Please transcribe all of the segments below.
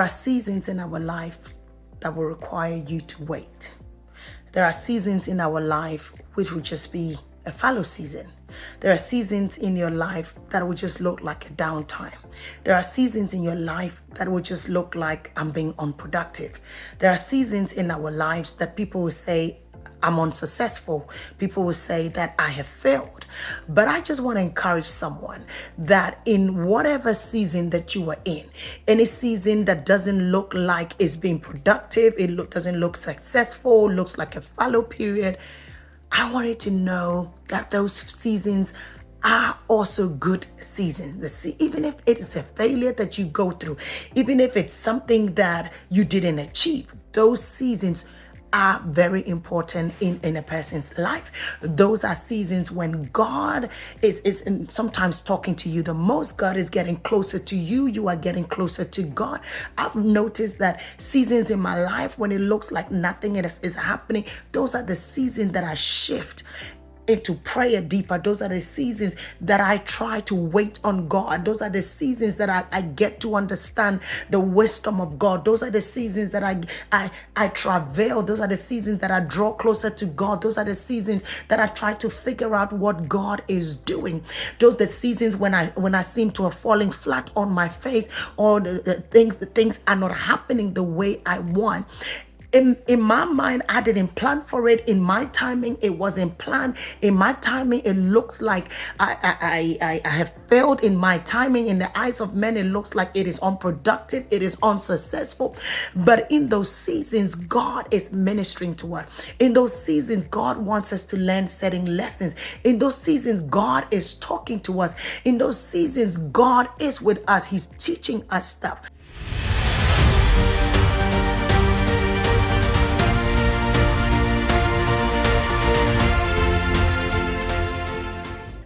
are seasons in our life that will require you to wait. There are seasons in our life which will just be a fallow season. There are seasons in your life that will just look like a downtime. There are seasons in your life that will just look like I'm being unproductive. There are seasons in our lives that people will say, I'm unsuccessful. People will say that I have failed. But I just want to encourage someone that in whatever season that you are in, any season that doesn't look like it's being productive, doesn't look successful, looks like a fallow period, I want you to know that those seasons are also good seasons. Even if it is a failure that you go through, even if it's something that you didn't achieve, those seasons are very important in a person's life. Those are seasons when God is sometimes talking to you. The most God is getting closer to you. You are getting closer to God. I've noticed that seasons in my life when it looks like nothing is happening, those are the seasons that I shift into prayer deeper. Those are the seasons that I try to wait on God. Those are the seasons that I get to understand the wisdom of God. Those are the seasons that I travail. Those are the seasons that I draw closer to God. Those are the seasons that I try to figure out what God is doing. Those are the seasons when I seem to have fallen flat on my face, or the things are not happening the way I want. In my mind, I didn't plan for it. In my timing, it wasn't planned. In my timing, it looks like I have failed. In my timing, in the eyes of men, it looks like it is unproductive. It is unsuccessful. But in those seasons, God is ministering to us. In those seasons, God wants us to learn certain lessons. In those seasons, God is talking to us. In those seasons, God is with us. He's teaching us stuff.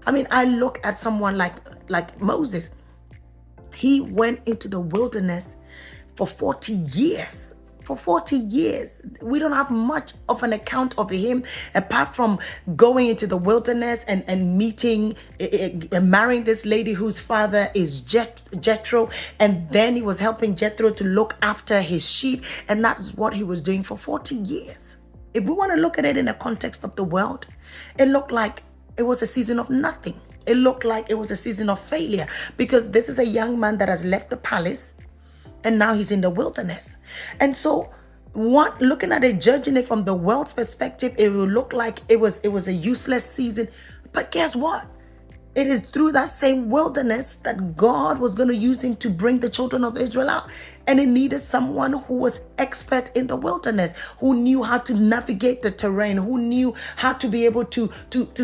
I mean, I look at someone like Moses. He went into the wilderness for 40 years. For 40 years. We don't have much of an account of him apart from going into the wilderness and meeting, marrying this lady whose father is Jethro. And then he was helping Jethro to look after his sheep. And that's what he was doing for 40 years. If we want to look at it in the context of the world, it looked like it was a season of nothing. It looked like it was a season of failure, because this is a young man that has left the palace and now he's in the wilderness. And so looking at it, judging it from the world's perspective, it will look like it was a useless season. But guess what? It is through that same wilderness that God was going to use him to bring the children of Israel out. And it needed someone who was expert in the wilderness, who knew how to navigate the terrain, who knew how to be able to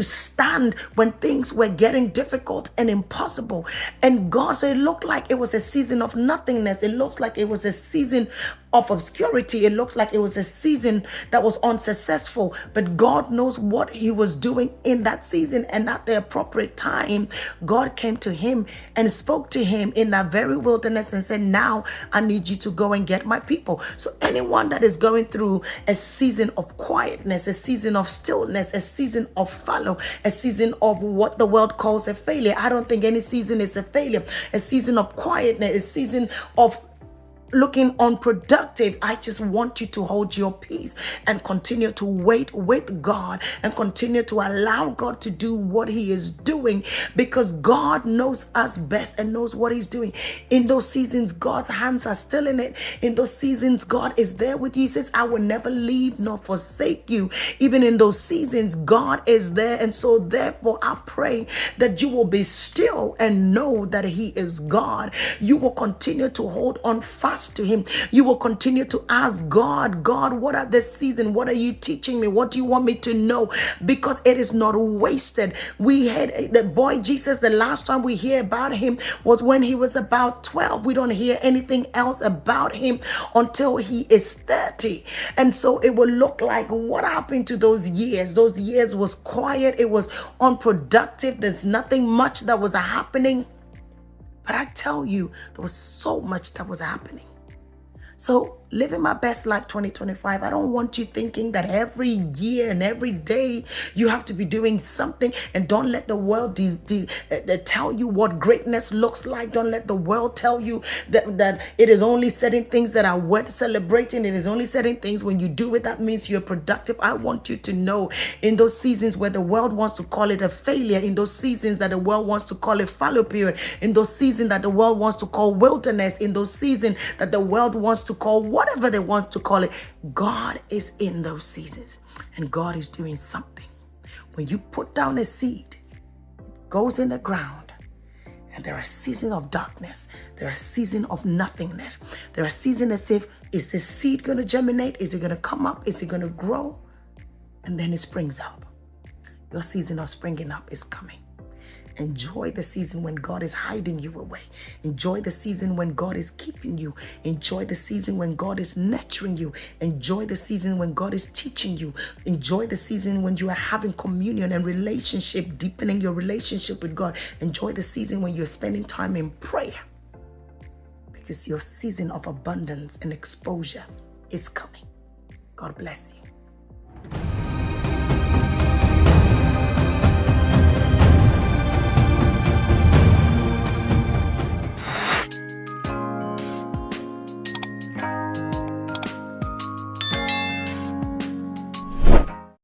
stand when things were getting difficult and impossible. And God, so it looked like it was a season of nothingness. It looks like it was a season of obscurity. It looked like it was a season that was unsuccessful. But God knows what he was doing in that season. And at the appropriate time, God came to him and spoke to him in that very wilderness and said, now I need you to go and get my people. So anyone that is going through a season of quietness, a season of stillness, a season of fallow, a season of what the world calls a failure. I don't think any season is a failure. A season of quietness, a season of looking unproductive. I just want you to hold your peace and continue to wait with God and continue to allow God to do what he is doing, because God knows us best and knows what he's doing. In those seasons, God's hands are still in it. In those seasons, God is there with you. He says, I will never leave nor forsake you. Even in those seasons, God is there. And so therefore, I pray that you will be still and know that he is God. You will continue to hold on fast to him. You will continue to ask God, what are this season? What are you teaching me? What do you want me to know? Because it is not wasted. We had the boy Jesus, the last time we hear about him was when he was about 12. We don't hear anything else about him until he is 30. And so it will look like, what happened to those years? Those years was quiet. It was unproductive. There's nothing much that was happening. But I tell you, there was so much that was happening. So living my best life 2025. I don't want you thinking that every year and every day you have to be doing something. And don't let the world tell you what greatness looks like. Don't let the world tell you that it is only certain things that are worth celebrating. It is only certain things when you do it, that means you're productive. I want you to know, in those seasons where the world wants to call it a failure, in those seasons that the world wants to call it fallow period, in those seasons that the world wants to call wilderness, in those seasons that the world wants to call whatever they want to call it, God is in those seasons, and God is doing something. When you put down a seed, it goes in the ground, and there are seasons of darkness. There are seasons of nothingness. There are seasons as if, is this seed going to germinate? Is it going to come up? Is it going to grow? And then it springs up. Your season of springing up is coming. Enjoy the season when God is hiding you away. Enjoy the season when God is keeping you. Enjoy the season when God is nurturing you. Enjoy the season when God is teaching you. Enjoy the season when you are having communion and relationship, deepening your relationship with God. Enjoy the season when you're spending time in prayer, because your season of abundance and exposure is coming. God bless you.